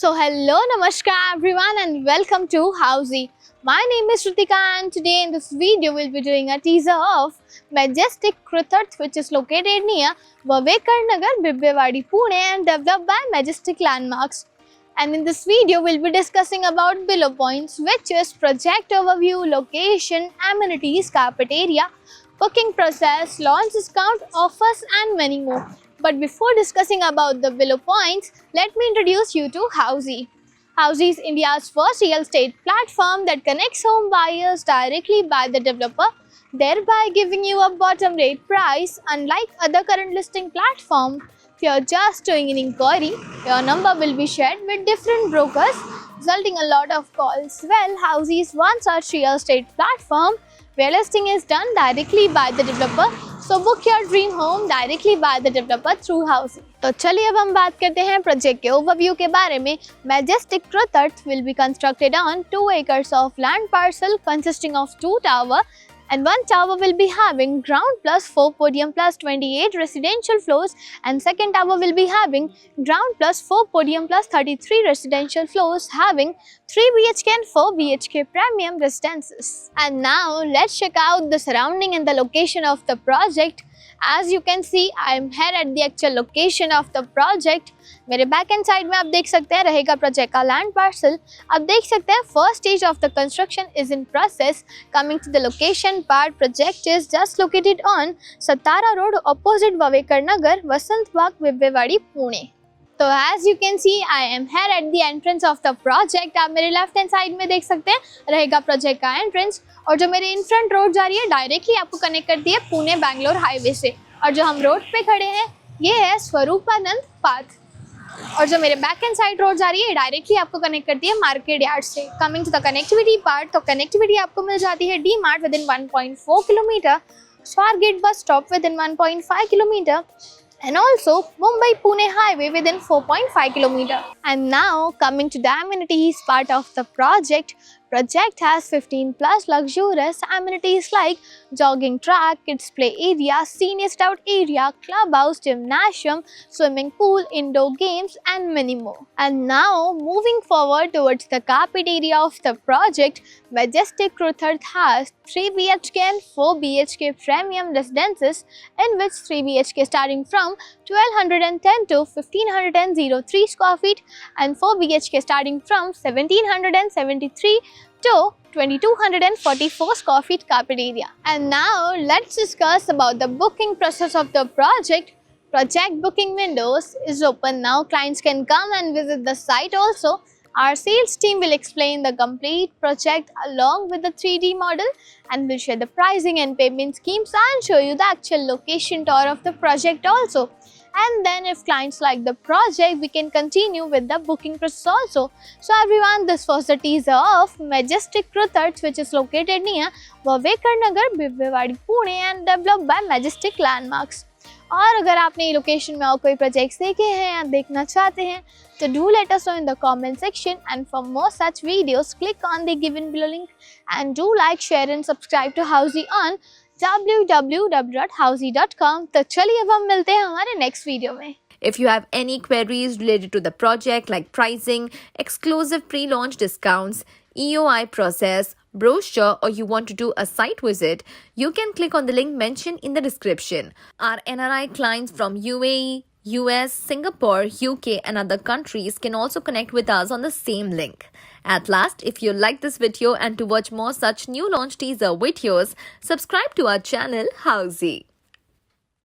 Hello, Namaskar everyone and welcome to Housey. My name is Ritika and today in this video we'll be doing a teaser of Majestic Krutarth, which is located near Vavekar Nagar, Bibbewadi, Pune and developed by Majestic Landmarks. And in this video we'll be discussing about below points, which is project overview, location, amenities, carpet area, booking process, launch discount, offers and many more. But before discussing about the below points, let me introduce you to Housey. Housey is India's first real estate platform that connects home buyers directly by the developer, thereby giving you a bottom rate price. Unlike other current listing platforms, if you are just doing an inquiry, your number will be shared with different brokers, resulting in a lot of calls. Well, Housey is one such real estate platform where listing is done directly by the developer. So book your dream home directly by the developer through Housey. तो चलिए अब हम बात करते हैं project के overview के बारे में. Majestic Krutarth will be constructed on 2 acres of land parcel consisting of 2 towers, and one tower will be having ground plus 4 podium plus 28 residential floors, and second tower will be having ground plus 4 podium plus 33 residential floors, having 3 BHK and 4 BHK premium residences. And now let's check out the surrounding and the location of the project. As you can see, I am here at the actual location of the project. मेरे back and side में आप देख सकते हैं रहेगा project का land parcel. आप देख सकते हैं first stage of the construction is in process. Coming to the location part, project is just located on Satara road opposite Vivekar Nagar, Vasant Baug, Bibwewadi, Pune. तो as you can see I am here at the entrance of the project. आप मेरे left hand side में देख सकते हैं रहेगा project का entrance, और जो मेरे इन फ्रंट रोड जा रही है डायरेक्टली आपको कनेक्ट करती है पुणे बैंगलोर हाईवे से. और जो हम रोड पे खड़े हैं ये है स्वरूपानंद पाथ, और जो मेरे बैक एंड साइड रोड जा रही है डायरेक्टली आपको कनेक्ट करती है मार्केट यार्ड से. Coming to the connectivity part, तो कनेक्टिविटी आपको मिल जाती है D Mart within 1.4 kilometre, Swargate bus stop within 1.5 kilometre, and also Mumbai-Pune highway within 4.5 km. And now coming to the amenities part of the project. Project has 15 plus luxurious amenities like jogging track, kids play area, senior scout area, clubhouse, gymnasium, swimming pool, indoor games and many more. And now moving forward towards the carpet area of the project, Majestic Krutarth has 3 BHK and 4 BHK premium residences, in which 3 BHK starting from 1210 to 1503 square feet and 4 BHK starting from 1773 to 2244 square feet carpet area. And now let's discuss about the booking process of the project. Project booking windows is open now. Clients can come and visit the site also. Our sales team will explain the complete project along with the 3D model, and will share the pricing and payment schemes and show you the actual location tour of the project also. And then if clients like the project, we can continue with the booking process also. So everyone, this was the teaser of Majestic Krutarth, which is located near Vavekar Nagar, Bibbewadi, Pune and developed by Majestic Landmarks. और अगर आपने ये location में और कोई projects देखे हैं या देखना चाहते हैं तो do let us know in the comment section. And for more such videos click on the given below link and do like, share and subscribe to Housey on www.housey.com. तो चलिए अब हम मिलते हैं हमारे नेक्स्ट वीडियो में. If you have any queries related to the project like pricing, exclusive pre-launch discounts, EOI process, brochure, or you want to do a site visit, you can click on the link mentioned in the description. Our NRI clients from UAE, US, Singapore, UK and other countries can also connect with us on the same link. At last, if you like this video and to watch more such new launch teaser videos, subscribe to our channel Housey.